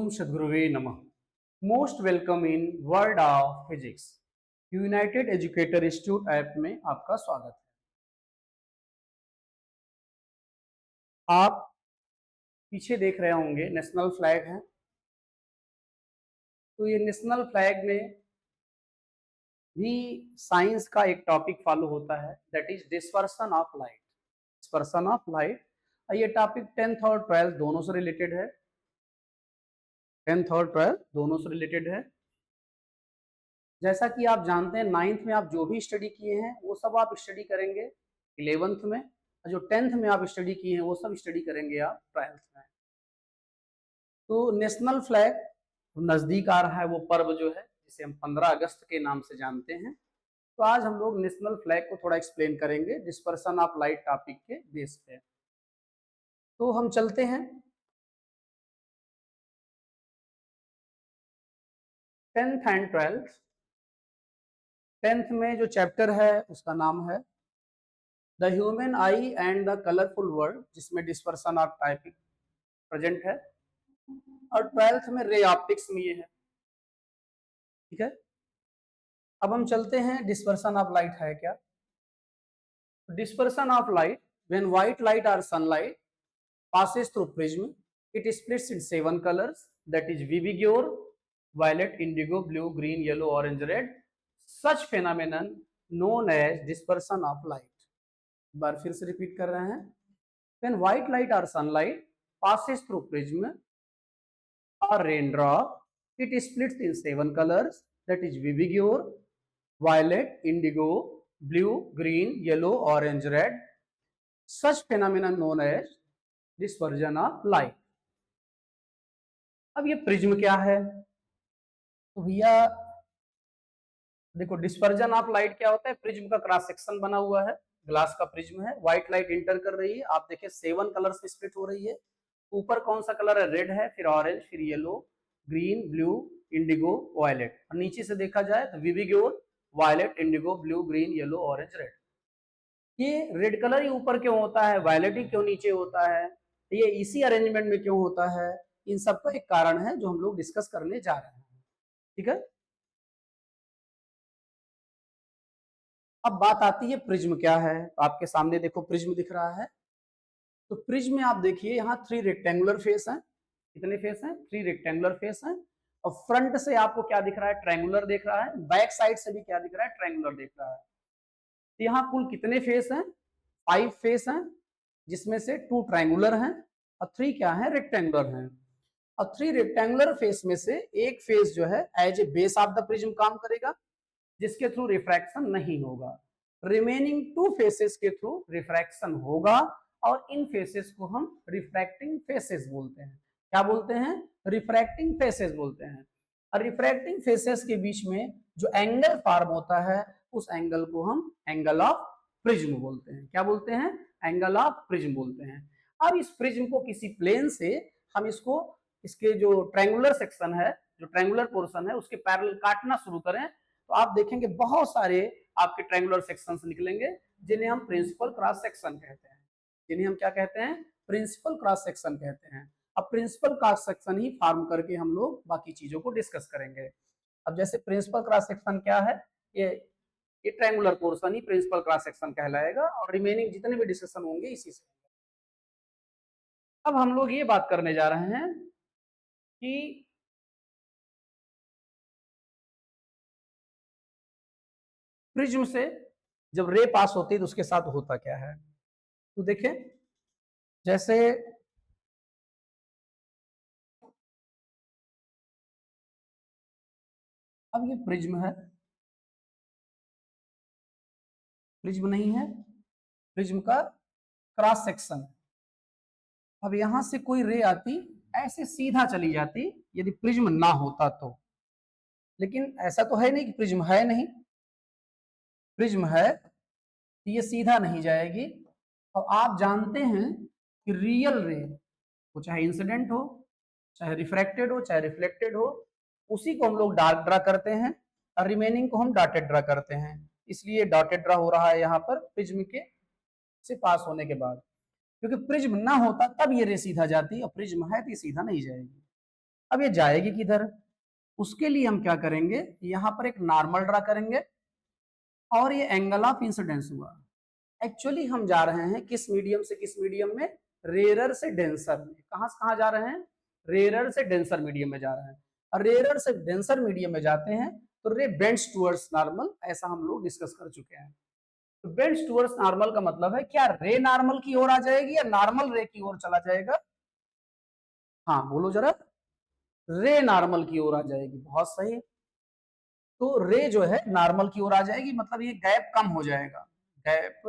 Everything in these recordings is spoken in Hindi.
ओम सद्गुरुवे नमः। Most welcome in world of physics. United educator institute app में आपका स्वागत है। आप पीछे देख रहे होंगे नेशनल फ्लैग है। तो ये नेशनल फ्लैग में भी साइंस का एक टॉपिक फॉलो होता है, that is dispersion of light. Dispersion of light, ये टॉपिक 10th और 12th दोनों से रिलेटेड है। 10th और 12th दोनों से रिलेटेड है। जैसा कि आप जानते हैं 9th में आप जो भी स्टडी किए हैं वो सब आप स्टडी करेंगे 11th में, और जो 10th में आप स्टडी किए हैं वो सब स्टडी करेंगे आप 12th में। तो नेशनल फ्लैग नजदीक आ रहा है, वो पर्व जो है जिसे हम 15 अगस्त के नाम से जानते हैं। तो आज हम लोग नेशनल फ्लैग को थोड़ा एक्सप्लेन करेंगे डिस्पर्सन ऑफ लाइट टॉपिक के बेस पे। तो हम चलते हैं 10th एंड 12th। 10th में जो चैप्टर है उसका नाम है the human I and the colourful world, जिसमें डिस्पर्सन ऑफ टाइपिक प्रेजेंट है। और 12th में रे ऑप्टिक्स में ये है। ठीक है, अब हम चलते हैं डिस्पर्सन ऑफ लाइट है क्या। Dispersion of light, when white light और sunlight passes through prism, it splits in 7 colors, that is vivigur, violet, indigo, blue, green, yellow, orange, red. Such phenomenon known as dispersion of light. बार फिर से रिपीट कर रहे हैं। When white light or sunlight passes through prism or raindrop, it splits in 7 colors, that is vivigur, violet, indigo, blue, green, yellow, orange, red. Such phenomenon known as dispersion of light. अब ये प्रिज्म क्या है, तो भैया देखो डिस्पर्जन ऑफ लाइट क्या होता है। प्रिज्म का क्रॉस सेक्शन बना हुआ है, ग्लास का प्रिज्म है, व्हाइट लाइट इंटर कर रही है, आप देखिए 7 कलर्स में स्प्लिट हो रही है। ऊपर कौन सा कलर है, रेड है, फिर ऑरेंज, फिर yellow, green, blue, indigo, violet. और नीचे से देखा जाए तो विविग्योर, violet, indigo, blue, green, yellow, orange, red. ये रेड कलर ही ऊपर क्यों होता है, वायलेट ही क्यों नीचे होता है, ये इसी अरेंजमेंट में क्यों होता है, इन सब का एक कारण है जो हम लोग डिस्कस करने जा रहे हैं। ठीक है, अब बात आती है प्रिज्म क्या है। तो आपके सामने देखो प्रिज्म दिख रहा है। तो प्रिज्म में आप देखिए यहाँ 3 रेक्टेंगुलर फेस हैं। कितने फेस हैं, 3 रेक्टेंगुलर फेस हैं। और फ्रंट से आपको क्या दिख रहा है, ट्रायंगुलर दिख रहा है। बैक साइड से भी क्या दिख रहा है, ट्रायंगुलर दिख रहा है। तो यहाँ कुल कितने फेस हैं, 5 फेस हैं, जिसमें से 2 ट्रायंगुलर हैं और 3 क्या है, रेक्टेंगुलर हैं। और 3 रेक्टेंगुलर फेस में से एक फेस जो है as a base of the prism काम करेगा, जिसके थ्रू रिफ्रैक्शन नहीं होगा। रिमेनिंग 2 फेसेस के थ्रू रिफ्रैक्शन होगा, और इन फेसेस को हम रिफ्रैक्टिंग फेसेस बोलते हैं। क्या बोलते हैं, रिफ्रैक्टिंग फेसेस बोलते हैं। और रिफ्रैक्टिंग फेसेस के बीच में जो एंगल फॉर्म होता है उस एंगल को हम एंगल ऑफ प्रिज्म बोलते हैं। क्या बोलते हैं, एंगल ऑफ प्रिज्म बोलते हैं। अब इस प्रिज्म को किसी प्लेन से हम इसको, इसके जो ट्रायंगुलर सेक्शन है, जो ट्रायंगुलर पोर्शन है, उसके पैरेलल काटना शुरू करें तो आप देखेंगे बहुत सारे आपके ट्रायंगुलर सेक्शंस निकलेंगे, जिन्हें हम प्रिंसिपल क्रॉस सेक्शन कहते हैं। जिन्हें हम क्या कहते हैं, प्रिंसिपल क्रॉस सेक्शन कहते हैं। अब प्रिंसिपल क्रॉस सेक्शन ही फॉर्म करके हम लोग बाकी चीजों को डिस्कस करेंगे। अब जैसे प्रिंसिपल क्रॉस सेक्शन क्या है, ये ट्रायंगुलर पोर्शन ही प्रिंसिपल क्रॉस सेक्शन कहलाएगा, और रिमेनिंग जितने भी डिस्कशन होंगे इसी से। अब हम लोग ये बात करने जा रहे हैं कि प्रिज्म से जब रे पास होती है तो उसके साथ होता क्या है। तो देखें, जैसे अब ये प्रिज्म है, प्रिज्म नहीं है, प्रिज्म का क्रॉस सेक्शन। अब यहां से कोई रे आती, ऐसे सीधा चली जाती यदि प्रिज्म ना होता तो। लेकिन ऐसा तो है नहीं कि प्रिज्म है नहीं, प्रिज्म है तो ये सीधा नहीं जाएगी। और आप जानते हैं कि रियल रे, वो चाहे इंसिडेंट हो, चाहे रिफ्रैक्टेड हो, चाहे रिफ्लेक्टेड हो, उसी को हम लोग डार्क ड्रा करते हैं और रिमेनिंग को हम डॉटेड ड्रा करते हैं। इसलिए डॉटेड ड्रा हो रहा है यहाँ पर प्रिज्म के से पास होने के बाद, क्योंकि प्रिज्म ना होता तब ये रे सीधा जाती, और प्रिज्म है तो ये सीधा नहीं जाएगी। अब ये जाएगी किधर, उसके लिए हम क्या करेंगे, यहां पर एक नॉर्मल ड्रा करेंगे और ये एंगल ऑफ इंसिडेंस हुआ। एक्चुअली हम जा रहे हैं किस मीडियम से किस मीडियम में, रेयरर से डेंसर में। कहां से कहां जा रहे हैं, रेयरर से डेंसर मीडियम में जा रहे हैं। और रेयरर से डेंसर मीडियम में जाते हैं तो रे बेंड्स टुवर्ड्स नॉर्मल, ऐसा हम लोग डिस्कस कर चुके हैं। तो बेंड्स टुवर्ड्स नॉर्मल का मतलब है क्या रे नॉर्मल की ओर आ जाएगी या नॉर्मल रे की ओर चला जाएगा, हाँ बोलो जरा, रे नॉर्मल की ओर आ जाएगी, बहुत सही। तो रे जो है नॉर्मल की ओर आ जाएगी, मतलब ये गैप कम हो जाएगा, गैप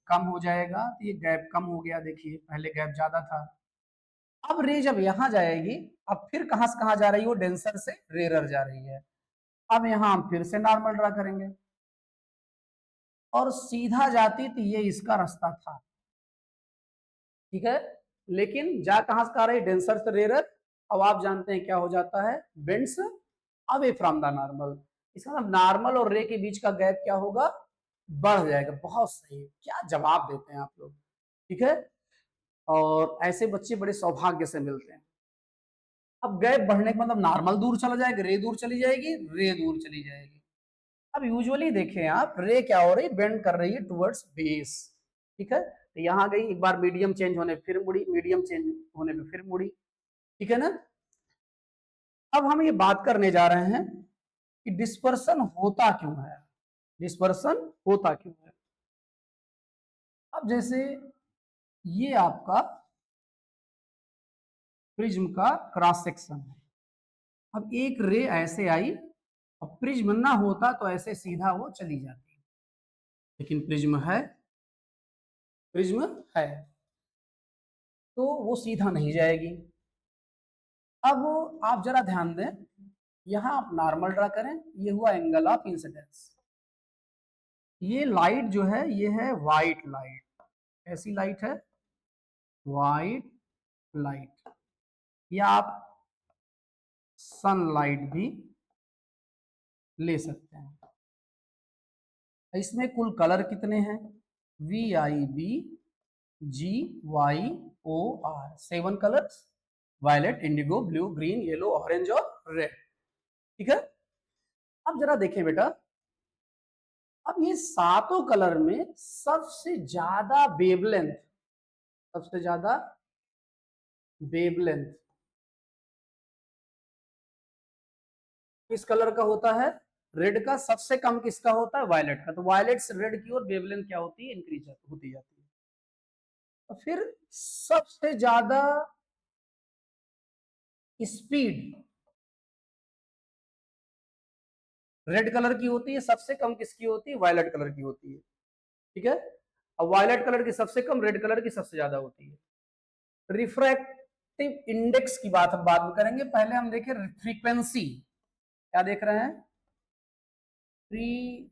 कम हो जाएगा। तो ये गैप कम हो गया, देखिए पहले गैप ज्यादा था। अब रे जब यहां जाएगी, अब फिर कहां से कहां जा रही है, वो डेंसर से रेरर जा रही है। अब यहां हम फिर से नॉर्मल ड्रा करेंगे और सीधा जाती तो ये इसका रास्ता था, ठीक है। लेकिन जा कहां से कहा रही, डेंसर से रेरर। अब आप जानते हैं क्या हो जाता है, bends away from the normal. इसका मतलब नॉर्मल और रे के बीच का गैप क्या होगा, बढ़ जाएगा। बहुत सही, क्या जवाब देते हैं आप लोग, ठीक है। और ऐसे बच्चे बड़े सौभाग्य से मिलते हैं। अब गैप बढ़ने का मतलब नॉर्मल दूर चला जाएगा, रे दूर चली जाएगी, रे दूर चली जाएगी। अब यूजुअली देखें आप, रे क्या हो रही, बेंड कर रही है टुवर्ड्स बेस, ठीक है। तो यहां गई, एक बार मीडियम चेंज होने फिर मुड़ी, मीडियम चेंज होने पे फिर मुड़ी, ठीक है ना। अब हम ये बात करने जा रहे हैं कि डिस्पर्सन होता क्यों है, डिस्पर्सन होता क्यों है। अब जैसे ये आपका प्रिज्म का क्रॉस सेक्शन है। अब एक रे ऐसे आई, अब प्रिज्म ना होता तो ऐसे सीधा वो चली जाती, लेकिन प्रिज्म है, प्रिज्म है तो वो सीधा नहीं जाएगी। अब आप जरा ध्यान दें, यहां आप नॉर्मल ड्रा करें, ये हुआ एंगल ऑफ इंसिडेंस। ये लाइट जो है ये है व्हाइट लाइट, ऐसी लाइट है व्हाइट लाइट, या आप सनलाइट भी ले सकते हैं। इसमें कुल कलर कितने हैं, VIB GYOR, 7 colours, violet, indigo, blue, green, yellow, orange और रेड, ठीक है। अब जरा देखें बेटा, अब ये सातों कलर में सबसे ज्यादा वेवलेंथ, सबसे ज्यादा वेवलेंथ किस कलर का होता है, रेड का। सबसे कम किसका होता है, वायलेट का। तो वायलेट से रेड की ओर वेवलेंथ क्या होती है, इंक्रीज होती जाती है। तो फिर सबसे ज्यादा स्पीड रेड कलर की होती है, सबसे कम किसकी होती है, वायलेट कलर की होती है, ठीक है। अब वायलेट कलर की सबसे कम, रेड कलर की सबसे ज्यादा होती है। रिफ्रैक्टिव इंडेक्स की बात हम बाद में करेंगे, पहले हम देखें फ्रीक्वेंसी। क्या देख रहे हैं, फ्रीक्वेंसी।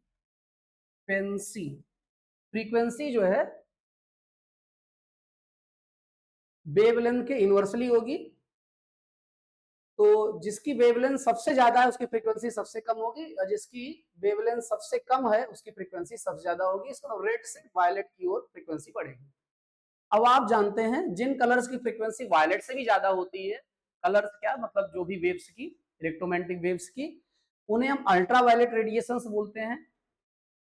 फ्रीक्वेंसी जो है वेवलेंथ के इनवर्सली होगी, तो जिसकी वेवलेंथ सबसे ज्यादा है उसकी फ्रीक्वेंसी सबसे कम होगी, और जिसकी वेवलेंथ सबसे कम है उसकी फ्रीक्वेंसी सबसे ज्यादा होगी। इसका रेड से वायलेट की ओर फ्रीक्वेंसी बढ़ेगी। अब आप जानते हैं जिन कलर्स की फ्रीक्वेंसी वायलेट से भी ज्यादा होती है, कलर्स क्या मतलब जो भी वेव्स की, इलेक्ट्रोमैग्नेटिक वेव्स की, उन्हें हम अल्ट्रावायलेट रेडिएशंस बोलते हैं।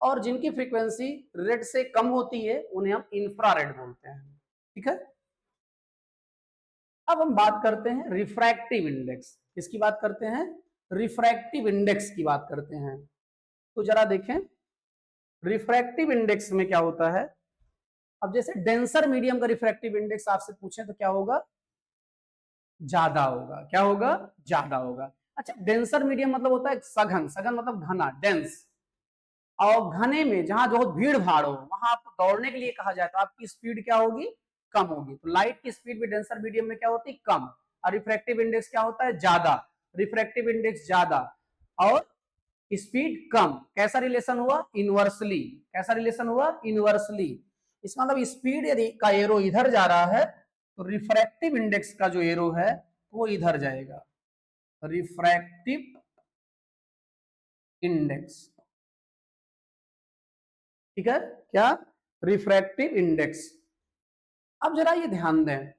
और जिनकी फ्रीक्वेंसी रेड से कम होती है उन्हें हम इंफ्रारेड बोलते हैं, ठीक है। अब हम बात करते हैं रिफ्रैक्टिव इंडेक्स, किसकी बात करते हैं, रिफ्रैक्टिव इंडेक्स की बात करते हैं। तो जरा देखें रिफ्रैक्टिव इंडेक्स में क्या होता है। अब जैसे डेंसर मीडियम का रिफ्रैक्टिव इंडेक्स आपसे पूछें तो क्या होगा, ज्यादा होगा। क्या होगा, ज्यादा होगा। अच्छा, डेंसर मीडियम मतलब होता है सघन, सघन मतलब घना, डेंस। और घने में जहां जो भीड़ भाड़ हो वहां आपको दौड़ने के लिए कहा जाए तो आपकी स्पीड क्या होगी, कम होगी। तो लाइट की स्पीड भी डेंसर मीडियम में क्या होती है, कम। और रिफ्रैक्टिव इंडेक्स क्या होता है, ज्यादा। रिफ्रैक्टिव इंडेक्स ज्यादा और स्पीड कम। कैसा रिलेशन हुआ, इनवर्सली। कैसा रिलेशन हुआ, इनवर्सली। इसका मतलब स्पीड यदि का एरो इधर जा रहा है तो रिफ्रैक्टिव इंडेक्स का जो एरो है वो इधर जाएगा, रिफ्रैक्टिव इंडेक्स, ठीक है। क्या, रिफ्रैक्टिव इंडेक्स। अब जरा ये ध्यान दें,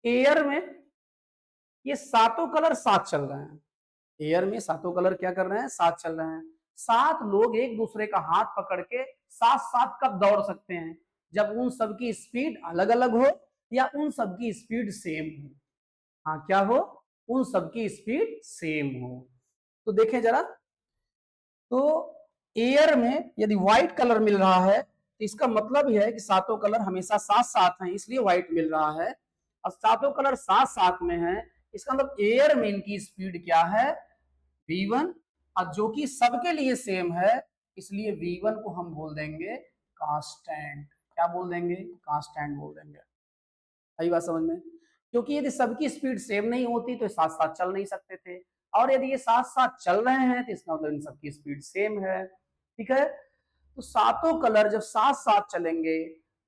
एयर में ये सातों कलर साथ चल रहे हैं। एयर में सातों कलर क्या कर रहे हैं, साथ चल रहे हैं। सात लोग एक दूसरे का हाथ पकड़ के साथ साथ कब दौड़ सकते हैं, जब उन सबकी स्पीड अलग अलग हो या उन सबकी स्पीड सेम हो। हाँ क्या हो, उन सबकी स्पीड सेम हो। तो देखें जरा, तो एयर में यदि व्हाइट कलर मिल रहा है तो इसका मतलब यह है कि सातों कलर हमेशा साथ साथ हैं, इसलिए व्हाइट मिल रहा है। और सातों कलर साथ साथ में है, इसका मतलब एयर में इनकी स्पीड क्या है, v1, और जो कि सबके लिए सेम है, इसलिए v1 को हम बोल देंगे कांस्टेंट। क्या बोल देंगे, कांस्टेंट बोल देंगे। सही बात समझ में, क्योंकि यदि सबकी स्पीड सेम नहीं होती तो साथ साथ चल नहीं सकते थे, और यदि ये साथ साथ चल रहे हैं तो इसका मतलब इन सबकी स्पीड सेम है। ठीक है, तो सातों कलर जब साथ साथ चलेंगे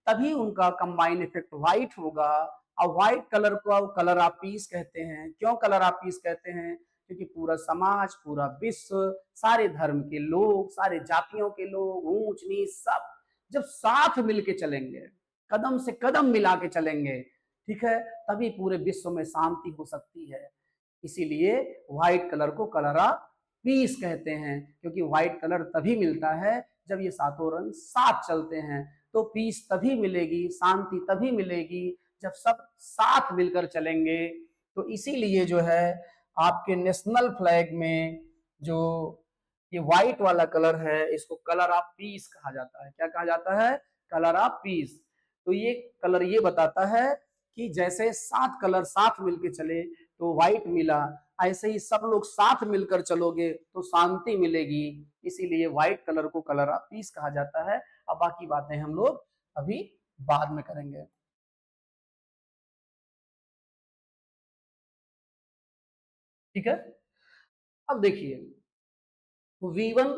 तभी उनका कंबाइन इफेक्ट व्हाइट होगा। और व्हाइट कलर को कलर ऑफ पीस कहते हैं। क्यों कलर ऑफ पीस कहते हैं, क्योंकि पूरा समाज, पूरा विश्व, सारे धर्म के लोग, सारे जातियों के लोग, ऊंच नीच सब जब साथ मिलके चलेंगे, कदम से कदम मिला के चलेंगे, ठीक है, तभी पूरे विश्व में शांति हो सकती है। इसीलिए व्हाइट कलर को कलर ऑफ पीस कहते हैं, क्योंकि व्हाइट कलर तभी मिलता है जब ये सातों रंग साथ चलते हैं। तो पीस तभी मिलेगी, शांति तभी मिलेगी जब सब साथ मिलकर चलेंगे। तो इसीलिए जो है आपके नेशनल फ्लैग में जो ये व्हाइट वाला कलर है इसको कलर ऑफ पीस कहा जाता है। क्या कहा जाता है, कलर ऑफ पीस। तो ये कलर ये बताता है कि जैसे सात कलर साथ मिलके चले तो व्हाइट मिला, ऐसे ही सब लोग साथ मिलकर चलोगे तो शांति मिलेगी। इसीलिए व्हाइट कलर को कलर ऑफ पीस कहा जाता है। अब बाकी बातें हम लोग अभी बाद में करेंगे। ठीक है, अब देखिए v1,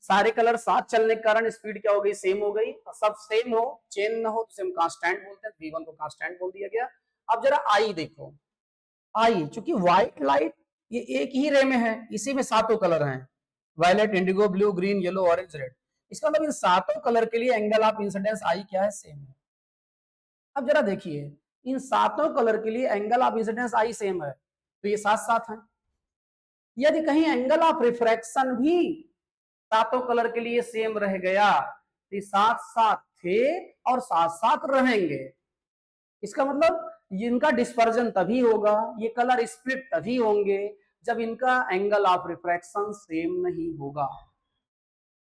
सारे कलर साथ चलने के कारण स्पीड क्या हो गई, सेम हो गई। सब सेम हो, चेंज ना हो तो हम कांस्टेंट बोलते हैं, v1 को कांस्टेंट बोल दिया गया। अब जरा आई देखो, आई चूंकि व्हाइट लाइट ये एक ही रे में है, इसी में सातों कलर हैं, violet, indigo, blue, green, yellow, orange, red. इसका मतलब इन सातों कलर के लिए एंगल ऑफ इंसिडेंस आई क्या है, सेम है। अब जरा देखिए, इन सातों कलर के लिए angle of incidence I same है, तो ये साथ साथ है। यदि कहीं एंगल ऑफ रिफ्रैक्शन भी सातों कलर के लिए सेम रह गया तो ये साथ साथ थे और साथ साथ रहेंगे। इसका मतलब इनका डिस्पर्जन तभी होगा, ये कलर स्प्लिट तभी होंगे जब इनका एंगल ऑफ रिफ्रैक्शन सेम नहीं होगा।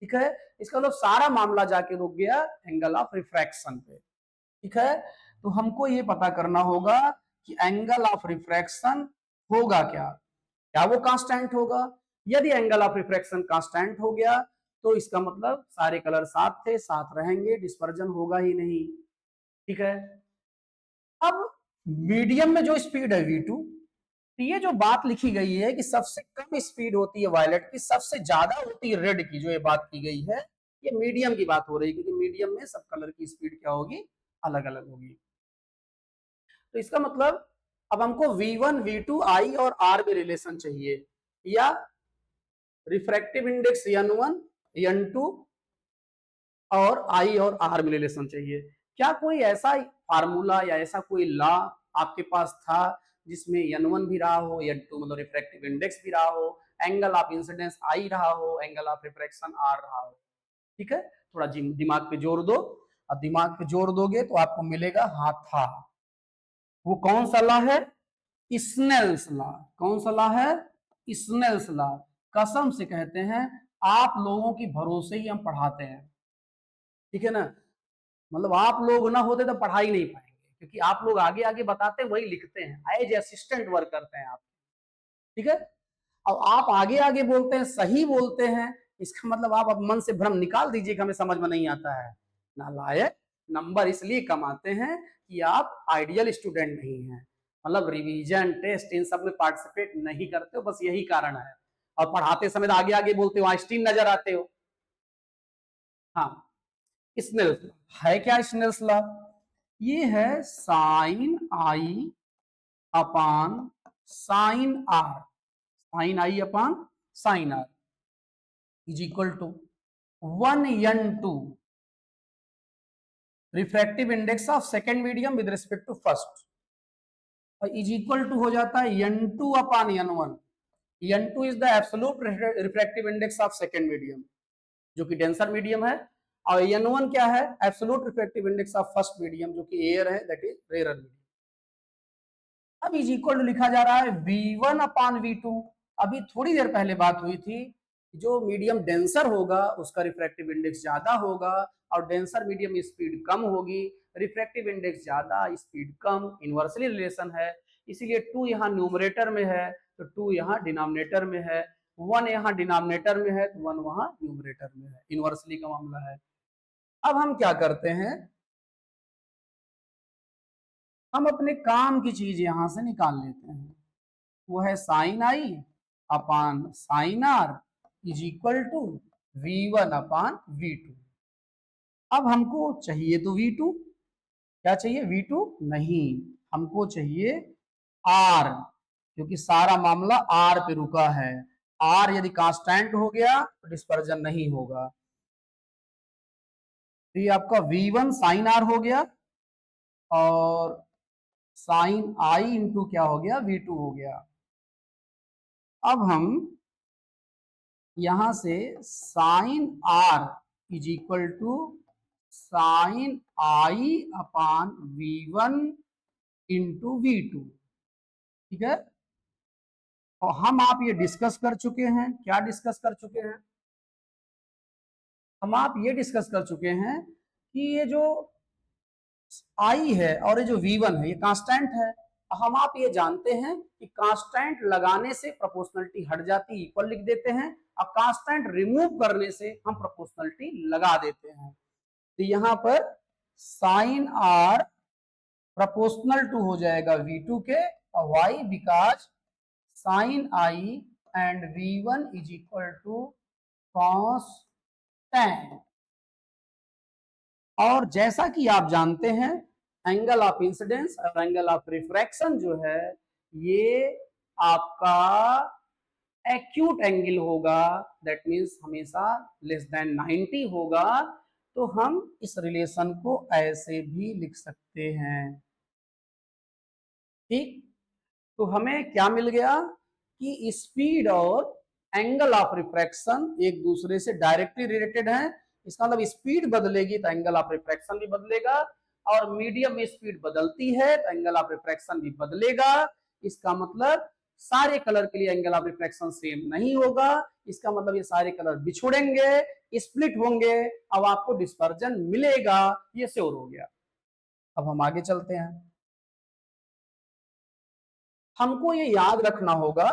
ठीक है, इसका मतलब सारा मामला जाके रुक गया एंगल ऑफ रिफ्रैक्शन पे। ठीक है, तो हमको ये पता करना होगा कि एंगल ऑफ रिफ्रैक्शन होगा क्या, क्या वो कांस्टेंट होगा। यदि एंगल ऑफ रिफ्रैक्शन कांस्टेंट हो गया तो इसका मतलब सारे कलर साथ थे, साथ रहेंगे, डिस्पर्जन होगा ही नहीं। ठीक है, अब मीडियम में जो स्पीड है v2, तो ये जो बात लिखी गई है कि सबसे कम स्पीड होती है वायलेट की, सबसे ज्यादा होती है रेड की, जो ये बात की गई है ये मीडियम की बात हो रही है, क्योंकि मीडियम में सब कलर की स्पीड क्या होगी, अलग अलग होगी। तो इसका मतलब अब हमको v1, v2, i और r में रिलेशन चाहिए, या रिफ्रैक्टिव इंडेक्स n1, n2 और i और r में रिलेशन चाहिए। क्या कोई ऐसा फार्मूला या ऐसा कोई लॉ आपके पास था जिसमें n1 भी रहा हो, n2 मतलब रिफ्रैक्टिव इंडेक्स भी रहा हो, एंगल ऑफ इंसिडेंस i रहा हो, एंगल ऑफ रिफ्रैक्शन r रहा हो। ठीक है, थोड़ा दिमाग पे जोर दो, और दिमाग पे जोर दोगे तो आपको मिलेगा, हाँ था। वो कौन सा लॉ है, स्नेल्स लॉ। कौन सा लॉ है, स्नेल्स लॉ। कसम से कहते हैं आप लोगों की भरोसे ही हम पढ़ाते हैं। ठीक है ना, मतलब आप लोग ना होते तो पढ़ाई नहीं पाएंगे, क्योंकि आप लोग आगे आगे बताते वही लिखते हैं, एज असिस्टेंट वर्क करते हैं आप। ठीक है, अब आप आगे आगे बोलते हैं, सही बोलते हैं, इसका मतलब आप अब मन से भ्रम निकाल दीजिए कि हमें समझ में नहीं आता है। नालायक, नंबर इसलिए कम आते हैं कि आप आइडियल स्टूडेंट नहीं हैं, मतलब रिवीजन टेस्ट इन सब में पार्टिसिपेट नहीं करते हो, बस यही कारण है। और पढ़ाते समय आगे आगे बोलते हो, आइंस्टीन नजर आते हो। हाँ, स्नेल्स लॉ है क्या, स्नेल्स लॉ ये है sine I upon sine R, sine I upon sine R is equal to 1n2 refractive index of second medium with respect to first. और इज इक्वल टू हो जाता है n2 upon n1। n2 is the absolute refractive index of second medium जो कि डेंसर मीडियम है, और n1 क्या है, absolute refractive index of first medium जो कि एयर है, दैट इज रेयर मीडियम। अब इज इक्वल टू लिखा जा रहा है v1 अपॉन v2। अभी थोड़ी देर पहले बात हुई थी, जो मीडियम डेंसर होगा उसका रिफ्रैक्टिव इंडेक्स ज्यादा होगा, और डेंसर मीडियम में स्पीड कम होगी, रिफ्रैक्टिव इंडेक्स ज्यादा स्पीड कम, इनवर्सली रिलेशन है। इसीलिए 2 यहाँ न्यूमरेटर में है तो 2 यहाँ डिनोमिनेटर में है, 1 यहाँ डिनोमिनेटर में है तो 1 वहां न्यूमरेटर में है, इनवर्सली का मामला है। अब हम क्या करते हैं, हम अपने काम की चीज यहां से निकाल लेते हैं, वो है sine I upon sine R is equal to v1 upon v2। अब हमको चाहिए तो v2, क्या चाहिए v2 नहीं, हमको चाहिए r, क्योंकि सारा मामला r पे रुका है। r यदि कांस्टेंट हो गया तो डिस्पर्जन नहीं होगा। तो ये आपका v1 साइन r हो गया, और साइन आई इंटू क्या हो गया, v2 हो गया। अब हम यहां से sine R is equal to sine I upon v1 into v2, ठीक है। और हम आप ये डिस्कस कर चुके हैं, क्या डिस्कस कर चुके हैं, हम आप ये डिस्कस कर चुके हैं कि ये जो आई है और ये जो v1 है ये कांस्टेंट है। हम आप ये जानते हैं कि कांस्टेंट लगाने से प्रोपोर्शनलिटी हट जाती, इक्वल लिख देते हैं, और कांस्टेंट रिमूव करने से हम प्रोपोर्शनलिटी लगा देते हैं। तो यहां पर साइन आर प्रोपोर्शनल टू हो जाएगा v2 के, और y because sine I and v1 is equal to cos tan। और जैसा कि आप जानते हैं एंगल ऑफ इंसिडेंस और एंगल ऑफ रिफ्रैक्शन जो है ये आपका एक्यूट एंगल होगा, दैट मींस हमेशा लेस देन 90 होगा। तो हम इस रिलेशन को ऐसे भी लिख सकते हैं, ठीक। तो हमें क्या मिल गया कि स्पीड और एंगल ऑफ रिफ्रैक्शन एक दूसरे से डायरेक्टली रिलेटेड है। इसका मतलब स्पीड बदलेगी तो एंगल ऑफ रिफ्रैक्शन भी बदलेगा, और मीडियम में स्पीड बदलती है तो एंगल ऑफ रिफ्रैक्शन भी बदलेगा। इसका मतलब सारे कलर के लिए एंगल ऑफ रिफ्रैक्शन सेम नहीं होगा, इसका मतलब ये सारे कलर बिछुड़ेंगे, स्प्लिट होंगे, अब आपको डिस्पर्जन मिलेगा, ये श्योर हो गया। अब हम आगे चलते हैं। हमको ये याद रखना होगा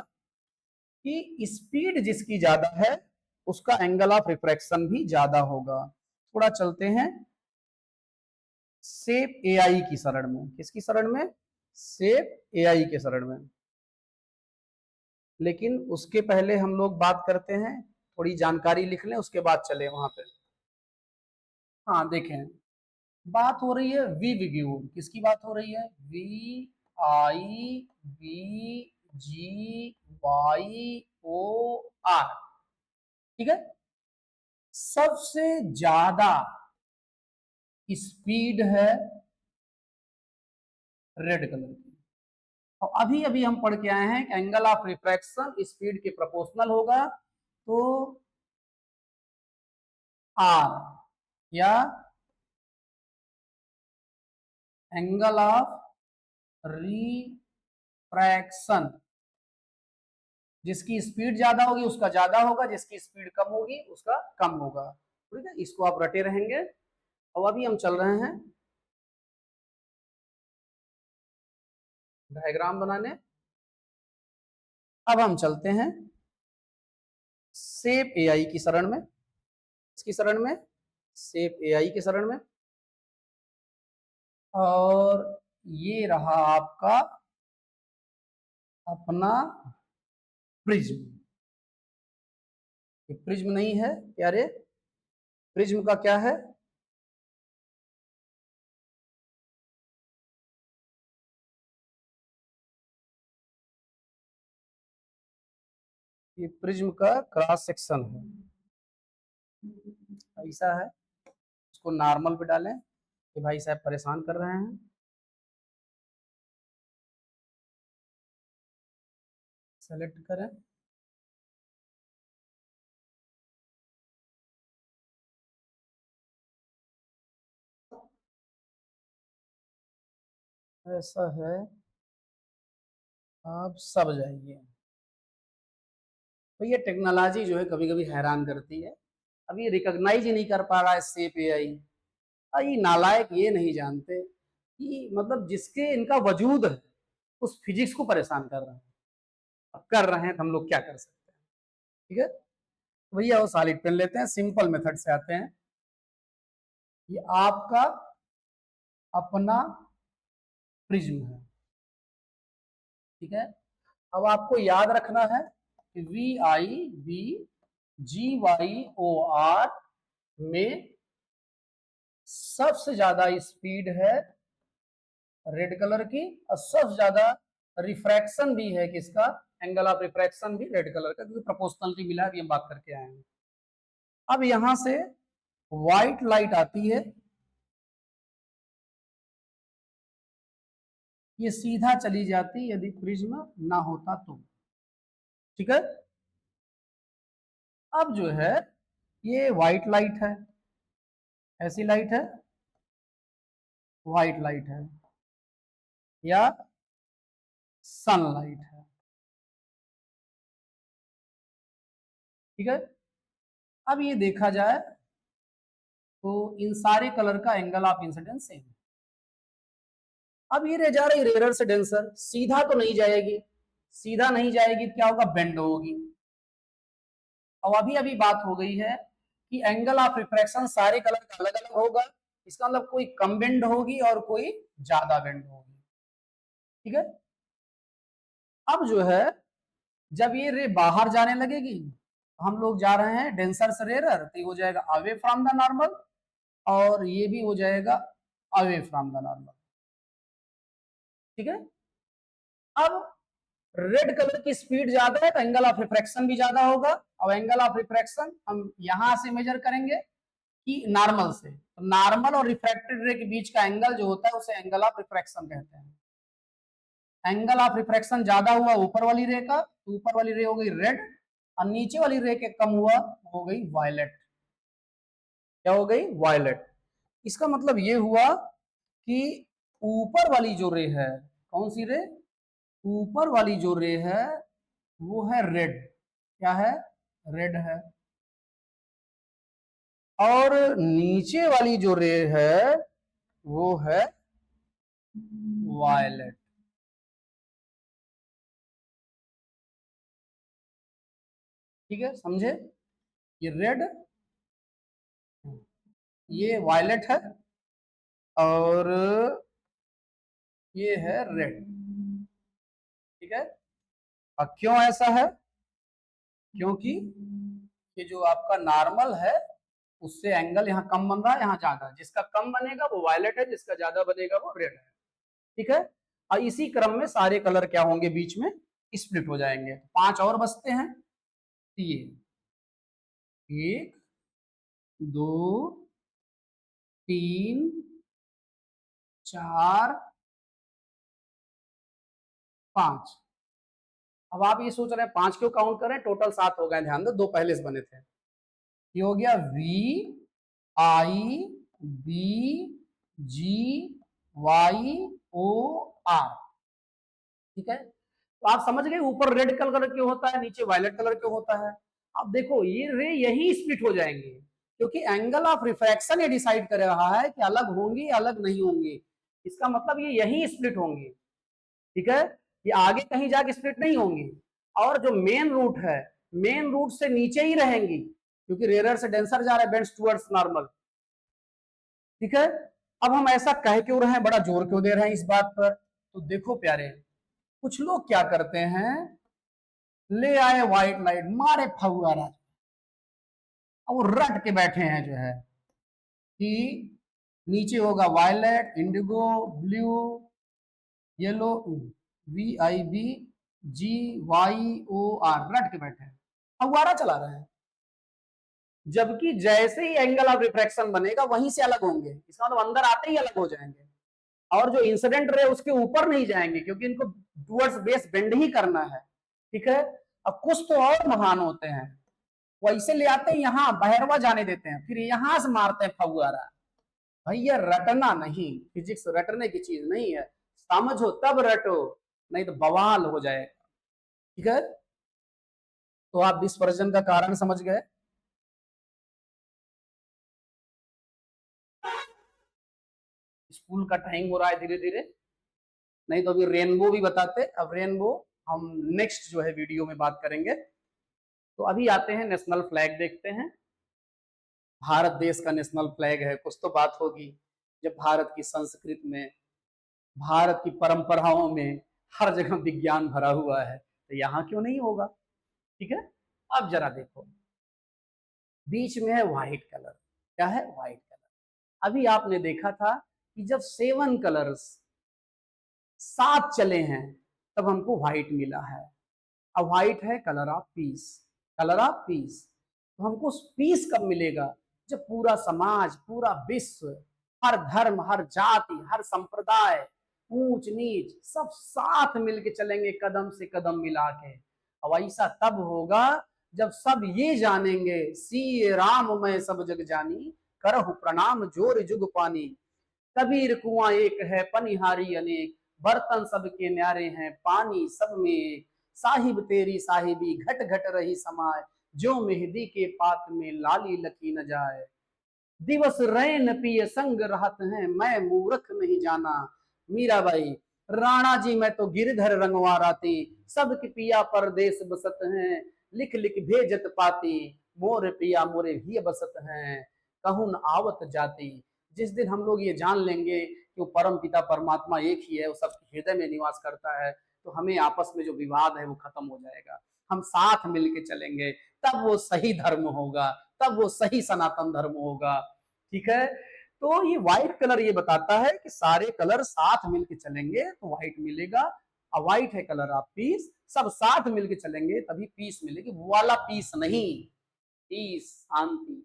कि स्पीड जिसकी ज्यादा है उसका एंगल ऑफ रिफ्रैक्शन भी ज्यादा होगा। थोड़ा चलते हैं शेप एआई की शरण में, किसकी शरण में, शेप एआई के शरण में। लेकिन उसके पहले हम लोग बात करते हैं, थोड़ी जानकारी लिख लें उसके बाद चले वहां पे। हाँ देखें, बात हो रही है वी विग्यूर, किसकी बात हो रही है, V I V G Y O R, ठीक है। सबसे ज्यादा स्पीड है रेड कलर की, और अभी अभी हम पढ़ के आए हैं कि एंगल ऑफ रिफ्रैक्शन स्पीड के प्रोपोर्शनल होगा। तो आर या एंगल ऑफ रिफ्रैक्शन, जिसकी स्पीड ज्यादा होगी उसका ज्यादा होगा, जिसकी स्पीड कम होगी उसका कम होगा, ठीक है। इसको आप रटे रहेंगे। और अभी हम चल रहे हैं डायग्राम बनाने। अब हम चलते हैं शेप एआई की शरण में, इसकी शरण में, शेप एआई की शरण में। और ये रहा आपका अपना प्रिज्म। ये प्रिज्म नहीं है प्यारे, प्रिज्म का क्या है, ये प्रिज्म का क्रॉस सेक्शन है, ऐसा है। इसको नॉर्मल पे डालें कि भाई साहब परेशान कर रहे हैं। सेलेक्ट करें, ऐसा है, आप सब जाइए। तो ये टेक्नोलॉजी जो है कभी कभी हैरान करती है। अब ये रिकॉग्नाइज ही नहीं कर पा रहा है सेप एआई। ये नालायक ये नहीं जानते कि मतलब जिसके इनका वजूद है उस फिजिक्स को परेशान कर रहे हैं। अब कर रहे हैं तो हम लोग क्या कर सकते हैं। ठीक है, तो भैया वो सॉलिड पेन लेते हैं, सिंपल मेथड से आते हैं। ये आपका अपना प्रिज्म है, ठीक है। अब आपको याद रखना है कि V I B G Y O R में सबसे ज्यादा स्पीड है रेड कलर की, और सबसे ज्यादा रिफ्रैक्शन भी है किसका, एंगल ऑफ रिफ्रैक्शन भी रेड कलर का, क्योंकि प्रोपोर्शनलिटी मिला है, हम बात करके आए हैं। अब यहां से व्हाइट लाइट आती है, ये सीधा चली जाती यदि प्रिज्म ना होता तो, ठीक है। अब जो है ये व्हाइट लाइट है, ऐसी लाइट है, व्हाइट लाइट है या सनलाइट है, ठीक है। अब ये देखा जाए तो इन सारे कलर का एंगल ऑफ इंसिडेंस सेम है। अब ये रह जा रही रेयर से डेंसर, सीधा तो नहीं जाएगी, सीधा नहीं जाएगी तो क्या होगा, बेंड होगी। अब अभी अभी बात हो गई है कि एंगल ऑफ रिफ्रैक्शन सारे कलर का अलग अलग होगा, इसका मतलब कोई कम बेंड होगी और कोई ज्यादा बेंड होगी, ठीक है। अब जो है जब ये रे बाहर जाने लगेगी, हम लोग जा रहे हैं डेंसर से रेयर, तो ये हो जाएगा अवे फ्रॉम द नॉर्मल, और ये भी हो जाएगा अवे फ्रॉम द नॉर्मल, ठीक है। अब रेड कलर की स्पीड ज्यादा है तो एंगल ऑफ रिफ्रैक्शन भी ज्यादा होगा। अब एंगल ऑफ रिफ्रैक्शन हम यहां से मेजर करेंगे कि नॉर्मल से, तो नॉर्मल और रिफ्रैक्टेड रे के बीच का एंगल जो होता है उसे एंगल ऑफ रिफ्रैक्शन कहते हैं। एंगल ऑफ रिफ्रैक्शन ज्यादा हुआ ऊपर वाली रे का, तो ऊपर वाली रे हो गई रेड, और नीचे वाली रे के कम हुआ हो गई वायलेट। क्या हो गई, वायलेट। इसका मतलब ये हुआ कि ऊपर वाली जो रे है, कौन सी रे, ऊपर वाली जो रे है वो है रेड, क्या है, रेड है। और नीचे वाली जो रे है वो है वायलेट, ठीक है, समझे। ये रेड, ये वायलेट है, और ये है रेड, ठीक है। और क्यों ऐसा है, क्योंकि ये जो आपका नॉर्मल है उससे एंगल यहाँ कम बन रहा है, यहाँ ज्यादा, जिसका कम बनेगा वो वायलेट है, जिसका ज्यादा बनेगा वो रेड है, ठीक है। और इसी क्रम में सारे कलर क्या होंगे, बीच में स्प्लिट हो जाएंगे। 5 और बचते हैं, ये 1 2 3 4 5। अब आप ये सोच रहे हैं 5 क्यों काउंट करें, टोटल 7 हो गए, ध्यान दो, 2 पहले से बने थे। ये हो गया V I B G Y O R, ठीक है। तो आप समझ गए ऊपर रेड कलर क्यों होता है, नीचे वायलेट कलर क्यों होता है। अब देखो ये रे यही स्प्लिट हो जाएंगे, क्योंकि एंगल ऑफ रिफ्रैक्शन ये डिसाइड कर रहा है कि अलग होंगी या अलग नहीं होंगी। इसका मतलब ये यही स्प्लिट होंगी, ठीक है। ये आगे कहीं जाके स्प्लिट नहीं होंगी। और जो मेन रूट है, मेन रूट से नीचे ही रहेंगी, क्योंकि रेयर से डेंसर जा रहा है, बेंड्स टुवर्ड्स नॉर्मल, ठीक है। अब हम ऐसा कह क्यों रहे हैं, बड़ा जोर क्यों दे रहे हैं इस बात पर, तो देखो प्यारे, कुछ लोग क्या करते हैं, ले आए व्हाइट लाइट, मारे फव्वारा, अब वो रट के बैठे हैं जो है कि नीचे होगा violet, indigo, blue, yellow, V I B G Y O R, रट के बैठे हैं, फव्वारा चला रहे हैं। जबकि जैसे ही एंगल ऑफ रिफ्रैक्शन बनेगा वहीं से अलग होंगे, इसका मतलब अंदर आते ही अलग हो जाएंगे। और जो इंसिडेंट रे उसके ऊपर नहीं जाएंगे, क्योंकि इनको टुवर्ड्स बेस बेंड ही करना है, ठीक है। अब कुछ तो और महान होते हैं, वैसे ले आते हैं यहाँ, बहरवा जाने देते हैं, फिर यहां से मारते हैं फव्वारा। भैया रटना नहीं, फिजिक्स रटने की चीज नहीं है, समझो तब रटो, नहीं तो बवाल हो जाएगा। ठीक है, तो आप डिस्पर्जन का कारण समझ गए। स्कूल का टाइम हो रहा है धीरे धीरे, नहीं तो अभी रेनबो भी बताते। अब रेनबो हम नेक्स्ट जो है वीडियो में बात करेंगे। तो अभी आते हैं नेशनल फ्लैग देखते हैं। भारत देश का नेशनल फ्लैग है, कुछ तो बात होगी। जब भारत की संस्कृति में, भारत की परंपराओं में हर जगह विज्ञान भरा हुआ है, तो यहाँ क्यों नहीं होगा। ठीक है, अब जरा देखो, बीच में है व्हाइट कलर। क्या है? White colour. अभी आपने देखा था कि जब 7 कलर्स साथ चले हैं तब हमको व्हाइट मिला है। अब व्हाइट है colour of peace, colour of peace. तो हमको पीस कब मिलेगा? जब पूरा समाज, पूरा विश्व, हर धर्म, हर जाति, हर संप्रदाय, ऊंच नीच सब साथ मिलके चलेंगे, कदम से कदम मिला के। अब ऐसा तब होगा जब सब ये जानेंगे, सी राम मैं सब जग जानी, करहु प्रणाम जोर जुग पानी। कबीर कुआं एक है पनिहारी अनेक, बर्तन सबके न्यारे हैं पानी सब में एक। साहिब तेरी साहिबी घट घट रही समाए, जो मेहदी के पात में लाली लकी न जाए। दिवस रैन पिय संग रहत हैं, मैं मूर्ख नहीं जाना। मीराबाई, राणा जी मैं तो गिरधर रंगवाराती, सबके पिया परदेश बसत हैं, लिख लिख भेजत पाती। मोर पिया मोरे भी बसत हैं, कहून आवत जाती। जिस दिन हम लोग ये जान लेंगे कि वो परम पिता परमात्मा एक ही है, वो सबके हृदय में निवास करता है, तो हमें आपस में जो विवाद है वो खत्म हो जाएगा। हम साथ मिलके चलेंगे, तब वो सही धर्म होगा, तब वो सही सनातन धर्म होगा। ठीक है, तो ये व्हाइट कलर ये बताता है कि सारे कलर साथ मिलके चलेंगे तो व्हाइट मिलेगा। और व्हाइट है कलर ऑफ पीस, सब साथ मिलके चलेंगे तभी पीस मिलेगी, वो वाला पीस नहीं, पीस शांति।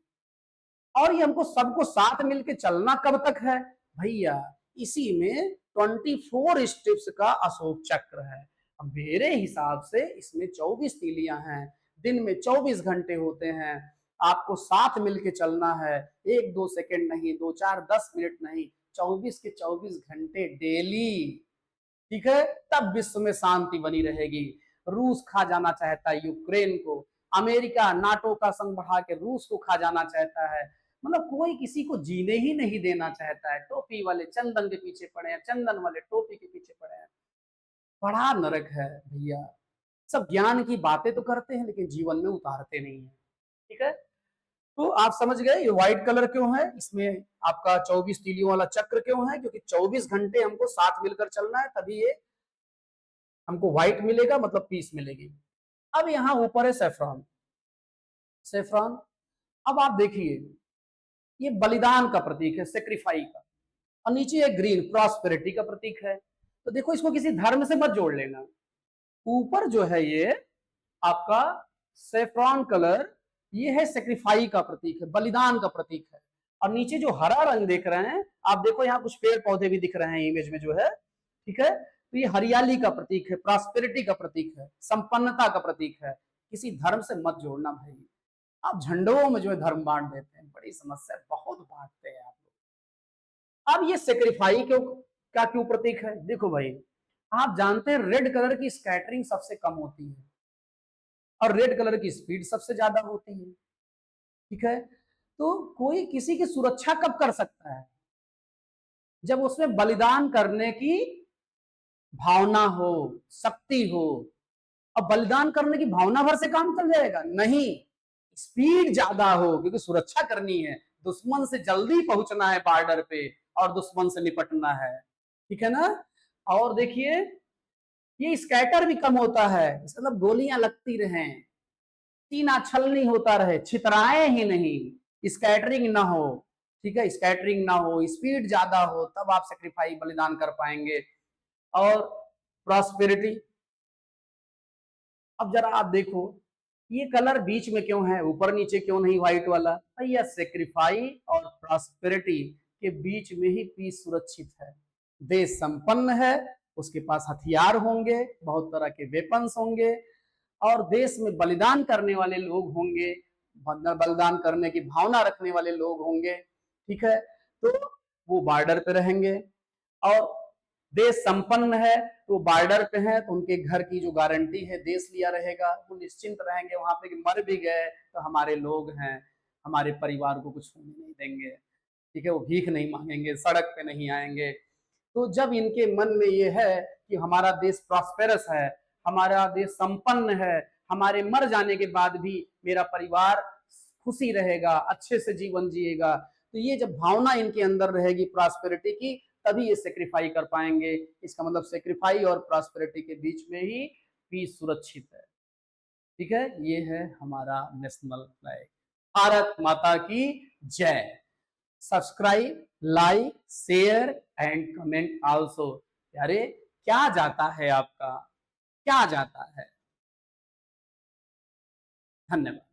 और ये हमको सबको साथ मिलके चलना कब तक है भैया? इसी में 24 स्टेप्स का अशोक चक्र है। अब मेरे हिसाब से इसमें 24 तीलियां हैं, दिन में 24 घंटे होते हैं। आपको साथ मिलके चलना है, 1-2 सेकंड नहीं, 2-4-10 मिनट नहीं, 24 के 24 घंटे डेली। ठीक है, तब विश्व में शांति बनी रहेगी। रूस खा जाना चाहता है यूक्रेन को, अमेरिका नाटो का संग बढ़ा के रूस को खा जाना चाहता है, मतलब कोई किसी को जीने ही नहीं देना चाहता है। टोपी वाले चंदन के पीछे पड़े हैं, चंदन वाले टोपी के पीछे पड़े हैं। बड़ा नरक है भैया। सब ज्ञान की बातें तो करते हैं लेकिन जीवन में उतारते नहीं है। ठीक है, तो आप समझ गए ये व्हाइट कलर क्यों है, इसमें आपका 24 तीलियों वाला चक्र क्यों है, क्योंकि 24 घंटे हमको साथ मिलकर चलना है, तभी ये हमको व्हाइट मिलेगा, मतलब पीस मिलेगी। अब यहाँ ऊपर है सेफ्रॉन। सेफ्रॉन, अब आप देखिए, ये बलिदान का प्रतीक है, सेक्रीफाई का। और नीचे है ग्रीन, प्रॉस्पेरिटी का प्रतीक है। तो देखो इसको किसी धर्म से मत जोड़ लेना। ऊपर जो है ये आपका सेफ्रॉन कलर, ये है सेक्रीफाई का प्रतीक है, बलिदान का प्रतीक है। और नीचे जो हरा रंग देख रहे हैं आप, देखो यहाँ कुछ पेड़ पौधे भी दिख रहे हैं इमेज में जो है। ठीक है, तो ये हरियाली का प्रतीक है, प्रॉस्पेरिटी का प्रतीक है, संपन्नता का प्रतीक है। किसी धर्म से मत जोड़ना भाई। आप झंडों में जो है धर्म बांट देते हैं, बड़ी समस्या, बहुत बांटते हैं आप लोग। अब ये सेक्रीफाई क्यों का क्यों प्रतीक है? देखो भाई, आप जानते हैं रेड कलर की स्कैटरिंग सबसे कम होती है और रेड कलर की स्पीड सबसे ज्यादा होती है। ठीक है, तो कोई किसी की सुरक्षा कब कर सकता है? जब उसमें बलिदान करने की भावना हो, शक्ति हो। अब बलिदान करने की भावना भर से काम चल जाएगा? नहीं, स्पीड ज्यादा हो, क्योंकि सुरक्षा करनी है, दुश्मन से जल्दी पहुंचना है बॉर्डर पे और दुश्मन से निपटना है। ठीक है ना? और देखिए, ये स्कैटर भी कम होता है, मतलब गोलियां लगती रहें, सीना छलनी होता रहे, छितराए ही नहीं, स्कैटरिंग ना हो। ठीक है, स्कैटरिंग ना हो, स्पीड ज्यादा हो, तब आप सेक्रीफाई बलिदान कर पाएंगे। और प्रॉस्पेरिटी, अब जरा आप देखो, ये कलर बीच में क्यों है, ऊपर नीचे क्यों नहीं व्हाइट वाला? भैया सेक्रीफाई और प्रॉस्पेरिटी के बीच में ही पीस सुरक्षित है। देश संपन्न है, उसके पास हथियार होंगे, बहुत तरह के वेपन्स होंगे, और देश में बलिदान करने वाले लोग होंगे, बलिदान करने की भावना रखने वाले लोग होंगे, ठीक है, तो वो बॉर्डर पे रहेंगे। और देश संपन्न है तो बॉर्डर पे है तो उनके घर की जो गारंटी है देश लिया रहेगा, वो निश्चिंत रहेंगे वहां पे कि मर भी गए तो हमारे लोग हैं, हमारे परिवार को कुछ होने नहीं देंगे, ठीक है, वो भीख नहीं मांगेंगे, सड़क पे नहीं आएंगे। तो जब इनके मन में ये है कि हमारा देश प्रॉस्पेरस है, हमारा देश संपन्न है, हमारे मर जाने के बाद भी मेरा परिवार खुशी रहेगा, अच्छे से जीवन जिएगा, तो ये जब भावना इनके अंदर रहेगी प्रॉस्पेरिटी की, तभी ये सेक्रीफाई कर पाएंगे। इसका मतलब सेक्रीफाई और प्रॉस्पेरिटी के बीच में ही पीस सुरक्षित है, ठीक है। ये है हमारा नेशनल फ्लैग। भारत माता की जय। Subscribe, like, share and comment also. अरे क्या जाता है आपका, क्या जाता है। धन्यवाद।